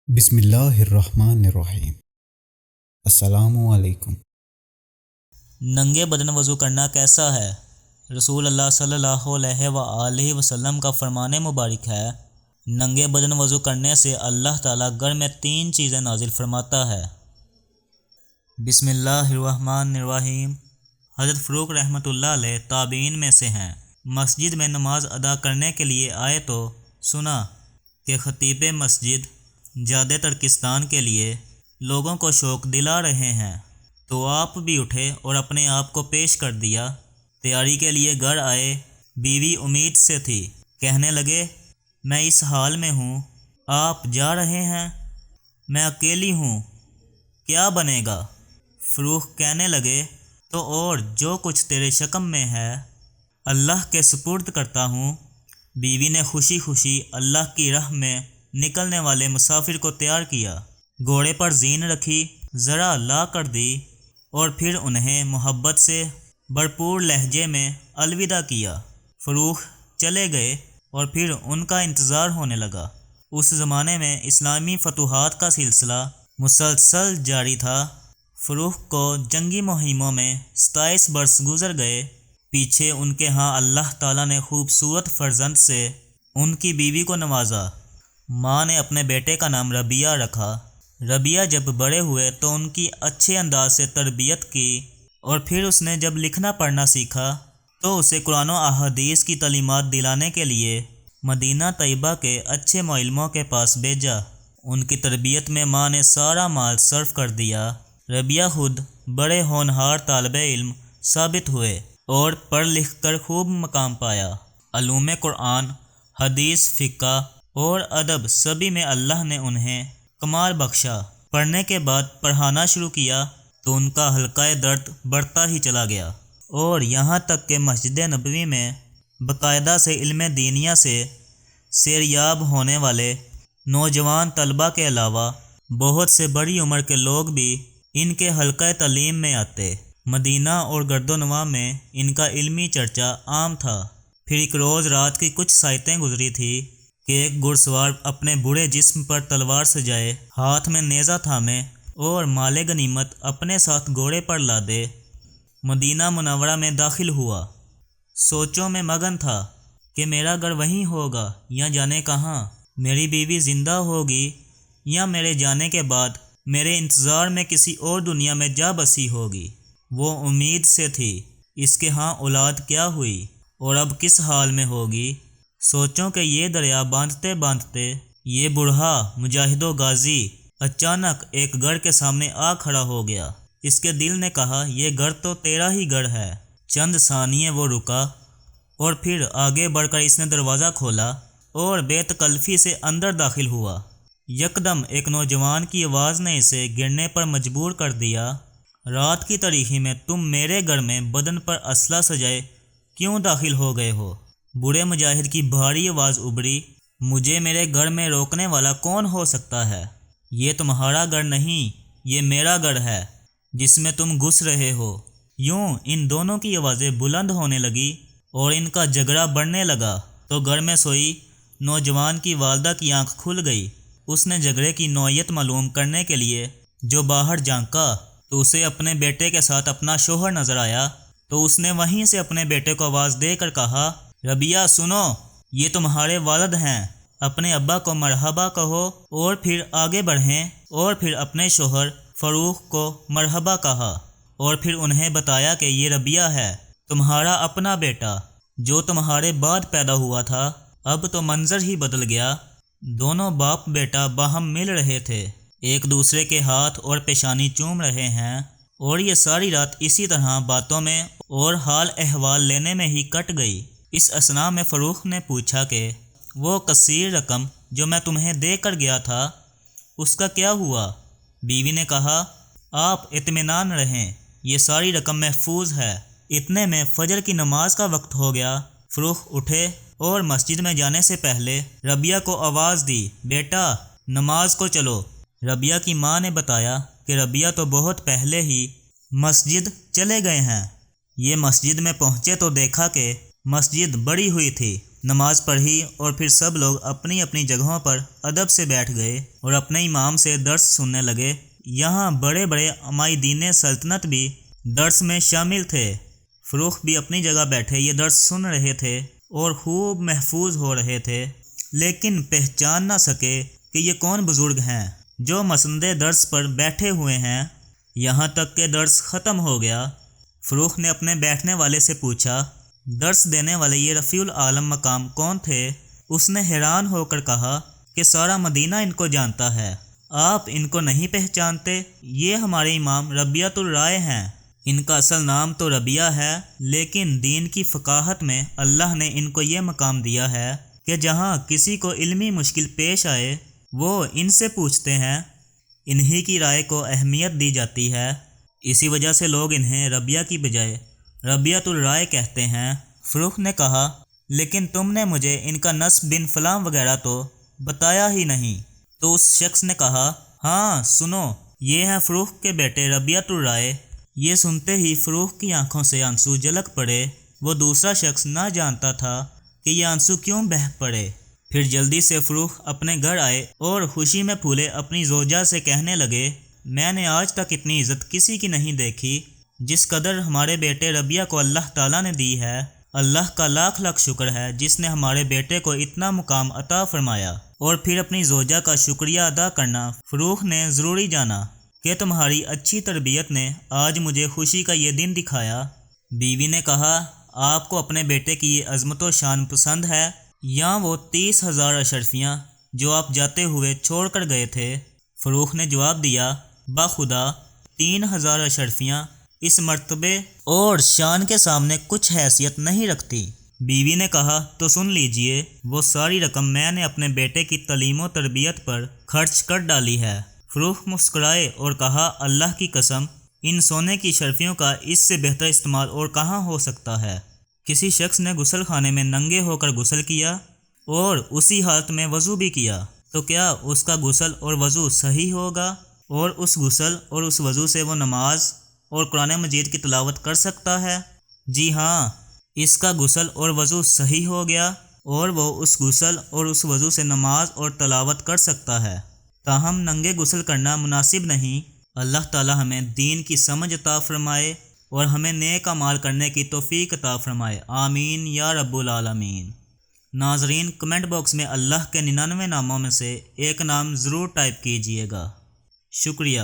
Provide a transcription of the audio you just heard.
بسم اللہ الرحمن الرحیم۔ السلام علیکم۔ ننگے بدن وضو کرنا کیسا ہے؟ رسول اللہ صلی اللہ علیہ وآلہ وسلم کا فرمان مبارک ہے، ننگے بدن وضو کرنے سے اللہ تعالیٰ گھر میں 3 چیزیں نازل فرماتا ہے۔ بسم اللہ الرحمن الرحیم۔ حضرت فاروق رحمۃ اللہ علیہ تابعین میں سے ہیں۔ مسجد میں نماز ادا کرنے کے لیے آئے تو سنا کہ خطیب مسجد جادے ترکستان کے لیے لوگوں کو شوق دلا رہے ہیں، تو آپ بھی اٹھے اور اپنے آپ کو پیش کر دیا۔ تیاری کے لیے گھر آئے، بیوی امید سے تھی، کہنے لگے میں اس حال میں ہوں، آپ جا رہے ہیں، میں اکیلی ہوں، کیا بنے گا؟ فاروق کہنے لگے تو اور جو کچھ تیرے شکم میں ہے اللہ کے سپرد کرتا ہوں۔ بیوی نے خوشی خوشی اللہ کی راہ میں نکلنے والے مسافر کو تیار کیا، گھوڑے پر زین رکھی، ذرا لا کر دی اور پھر انہیں محبت سے بھرپور لہجے میں الوداع کیا۔ فاروق چلے گئے اور پھر ان کا انتظار ہونے لگا۔ اس زمانے میں اسلامی فتوحات کا سلسلہ مسلسل جاری تھا۔ فاروق کو جنگی مہموں میں 27 برس گزر گئے۔ پیچھے ان کے ہاں اللہ تعالیٰ نے خوبصورت فرزند سے ان کی بیوی کو نوازا۔ ماں نے اپنے بیٹے کا نام ربیہ رکھا۔ ربیہ جب بڑے ہوئے تو ان کی اچھے انداز سے تربیت کی، اور پھر اس نے جب لکھنا پڑھنا سیکھا تو اسے قرآن و احادیث کی تعلیمات دلانے کے لیے مدینہ طیبہ کے اچھے معلموں کے پاس بھیجا۔ ان کی تربیت میں ماں نے سارا مال صرف کر دیا۔ ربیہ خود بڑے ہونہار طالب علم ثابت ہوئے اور پڑھ لکھ کر خوب مقام پایا۔ علوم قرآن، حدیث، فقہ اور ادب سبھی میں اللہ نے انہیں کمال بخشا۔ پڑھنے کے بعد پڑھانا شروع کیا تو ان کا حلقہ درد بڑھتا ہی چلا گیا، اور یہاں تک کہ مسجد نبوی میں باقاعدہ سے علم دینیا سے سیریاب ہونے والے نوجوان طلباء کے علاوہ بہت سے بڑی عمر کے لوگ بھی ان کے حلقہ تعلیم میں آتے۔ مدینہ اور گرد و نواح میں ان کا علمی چرچا عام تھا۔ پھر ایک روز رات کی کچھ ساعتیں گزری تھی کہ ایک گھڑ سوار اپنے بوڑھے جسم پر تلوار سجائے، ہاتھ میں نیزہ تھامے اور مال غنیمت اپنے ساتھ گھوڑے پر لادے مدینہ منورہ میں داخل ہوا۔ سوچوں میں مگن تھا کہ میرا گھر وہیں ہوگا یا جانے کہاں، میری بیوی زندہ ہوگی یا میرے جانے کے بعد میرے انتظار میں کسی اور دنیا میں جا بسی ہوگی۔ وہ امید سے تھی، اس کے ہاں اولاد کیا ہوئی اور اب کس حال میں ہوگی۔ سوچوں کہ یہ دریا باندھتے باندھتے یہ بوڑھا مجاہد و غازی اچانک ایک گھر کے سامنے آ کھڑا ہو گیا۔ اس کے دل نے کہا یہ گھر تو تیرا ہی گھر ہے۔ چند ثانیے وہ رکا اور پھر آگے بڑھ کر اس نے دروازہ کھولا اور بے تکلفی سے اندر داخل ہوا۔ یکدم ایک نوجوان کی آواز نے اسے گرنے پر مجبور کر دیا، رات کی تاریکی میں تم میرے گھر میں بدن پر اسلحہ سجائے کیوں داخل ہو گئے ہو؟ بوڑھے مجاہد کی بھاری آواز ابھری، مجھے میرے گھر میں روکنے والا کون ہو سکتا ہے؟ یہ تمہارا گھر نہیں، یہ میرا گھر ہے جس میں تم گھس رہے ہو۔ یوں ان دونوں کی آوازیں بلند ہونے لگی اور ان کا جھگڑا بڑھنے لگا تو گھر میں سوئی نوجوان کی والدہ کی آنکھ کھل گئی۔ اس نے جھگڑے کی نوعیت معلوم کرنے کے لیے جو باہر جھانکا تو اسے اپنے بیٹے کے ساتھ اپنا شوہر نظر آیا، تو اس نے وہیں سے اپنے بیٹے کو آواز دے کر کہا، ربیہ سنو، یہ تمہارے والد ہیں، اپنے ابا کو مرحبا کہو۔ اور پھر آگے بڑھیں اور پھر اپنے شوہر فاروق کو مرحبا کہا، اور پھر انہیں بتایا کہ یہ ربیہ ہے، تمہارا اپنا بیٹا جو تمہارے بعد پیدا ہوا تھا۔ اب تو منظر ہی بدل گیا۔ دونوں باپ بیٹا باہم مل رہے تھے، ایک دوسرے کے ہاتھ اور پیشانی چوم رہے ہیں، اور یہ ساری رات اسی طرح باتوں میں اور حال احوال لینے میں ہی کٹ گئی۔ اس اثناء میں فاروق نے پوچھا کہ وہ کثیر رقم جو میں تمہیں دے کر گیا تھا اس کا کیا ہوا؟ بیوی نے کہا، آپ اطمینان رہیں، یہ ساری رقم محفوظ ہے۔ اتنے میں فجر کی نماز کا وقت ہو گیا۔ فاروق اٹھے اور مسجد میں جانے سے پہلے ربیہ کو آواز دی، بیٹا نماز کو چلو۔ ربیہ کی ماں نے بتایا کہ ربیہ تو بہت پہلے ہی مسجد چلے گئے ہیں۔ یہ مسجد میں پہنچے تو دیکھا کہ مسجد بڑی ہوئی تھی، نماز پڑھی اور پھر سب لوگ اپنی اپنی جگہوں پر ادب سے بیٹھ گئے اور اپنے امام سے درس سننے لگے۔ یہاں بڑے بڑے عمائدین سلطنت بھی درس میں شامل تھے۔ فروخ بھی اپنی جگہ بیٹھے یہ درس سن رہے تھے اور خوب محفوظ ہو رہے تھے، لیکن پہچان نہ سکے کہ یہ کون بزرگ ہیں جو مسند درس پر بیٹھے ہوئے ہیں۔ یہاں تک کہ درس ختم ہو گیا۔ فروخ نے اپنے بیٹھنے والے سے پوچھا، درس دینے والے یہ رفیع العالم مقام کون تھے؟ اس نے حیران ہو کر کہا کہ سارا مدینہ ان کو جانتا ہے، آپ ان کو نہیں پہچانتے؟ یہ ہمارے امام ربیعۃ الرائے ہیں۔ ان کا اصل نام تو ربیعہ ہے، لیکن دین کی فقاہت میں اللہ نے ان کو یہ مقام دیا ہے کہ جہاں کسی کو علمی مشکل پیش آئے وہ ان سے پوچھتے ہیں، انہی کی رائے کو اہمیت دی جاتی ہے۔ اسی وجہ سے لوگ انہیں ربیعہ کی بجائے ربیعۃ الرائے کہتے ہیں۔ فروخ نے کہا، لیکن تم نے مجھے ان کا نسب بن فلاں وغیرہ تو بتایا ہی نہیں۔ تو اس شخص نے کہا، ہاں سنو، یہ ہیں فروخ کے بیٹے ربیعۃ الرائے۔ یہ سنتے ہی فروخ کی آنکھوں سے آنسو جھلک پڑے۔ وہ دوسرا شخص نہ جانتا تھا کہ یہ آنسو کیوں بہہ پڑے۔ پھر جلدی سے فروخ اپنے گھر آئے اور خوشی میں پھولے اپنی زوجہ سے کہنے لگے، میں نے آج تک اتنی عزت کسی کی نہیں دیکھی جس قدر ہمارے بیٹے ربیعہ کو اللہ تعالیٰ نے دی ہے۔ اللہ کا لاکھ لاکھ شکر ہے جس نے ہمارے بیٹے کو اتنا مقام عطا فرمایا۔ اور پھر اپنی زوجہ کا شکریہ ادا کرنا فروخ نے ضروری جانا کہ تمہاری اچھی تربیت نے آج مجھے خوشی کا یہ دن دکھایا۔ بیوی نے کہا، آپ کو اپنے بیٹے کی یہ عظمت و شان پسند ہے یا وہ 30,000 اشرفیاں جو آپ جاتے ہوئے چھوڑ کر گئے تھے؟ فروخ نے جواب دیا، بخدا 3,000 اشرفیاں اس مرتبے اور شان کے سامنے کچھ حیثیت نہیں رکھتی۔ بیوی نے کہا، تو سن لیجئے، وہ ساری رقم میں نے اپنے بیٹے کی تعلیم و تربیت پر خرچ کر ڈالی ہے۔ فروخ مسکرائے اور کہا، اللہ کی قسم، ان سونے کی اشرفیوں کا اس سے بہتر استعمال اور کہاں ہو سکتا ہے؟ کسی شخص نے غسل خانے میں ننگے ہو کر غسل کیا اور اسی حالت میں وضو بھی کیا، تو کیا اس کا غسل اور وضو صحیح ہوگا؟ اور اس غسل اور اس وضو سے وہ نماز اور قرآن مجید کی تلاوت کر سکتا ہے؟ جی ہاں، اس کا غسل اور وضو صحیح ہو گیا اور وہ اس غسل اور اس وضو سے نماز اور تلاوت کر سکتا ہے۔ تاہم ننگے غسل کرنا مناسب نہیں۔ اللہ تعالی ہمیں دین کی سمجھ عطا فرمائے اور ہمیں نیک اعمال کرنے کی توفیق عطا فرمائے، آمین یا رب العالمین۔ ناظرین، کمنٹ باکس میں اللہ کے 99 ناموں میں سے ایک نام ضرور ٹائپ کیجئے گا۔ شکریہ۔